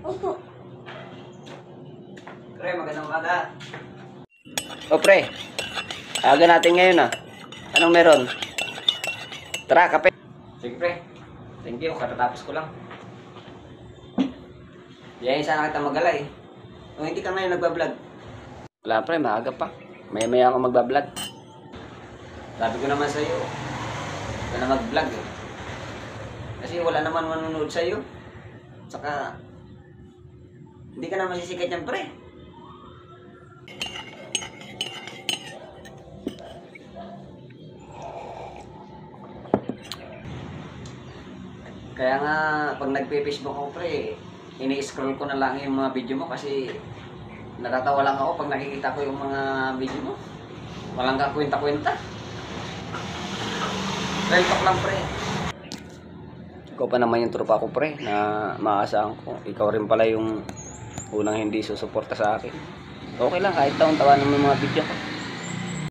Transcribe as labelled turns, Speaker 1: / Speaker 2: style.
Speaker 1: Opo.
Speaker 2: Pre, magandang umaga. O pre, aga natin ngayon ah. Anong meron? Tara, kape. Sige pre, thank you, katatapos ko lang. Diyan sana kita mag-alay. O hindi ka ngayon nagbablog? Wala pre, maaga pa. Maya-maya ako magbablog. Sabi ko naman sa'yo, huwag ka na mag-vlog eh. Kasi wala naman manonood sa'yo. Saka, hindi ka na masisikat yan pre. Kaya nga, pag nagpe-Facebook ako pre, ini-scroll ko na lang yung mga video mo kasi natatawa lang ako pag nakikita ko yung mga video mo. Walang kakwenta-kwenta. Real talk lang pre. Ikaw pa naman yung tropa ko pre na maaasahan ko. Ikaw rin pala yung unang hindi susuporta sa akin. Okay lang kahit taon-tawanan mo yung mga video ko.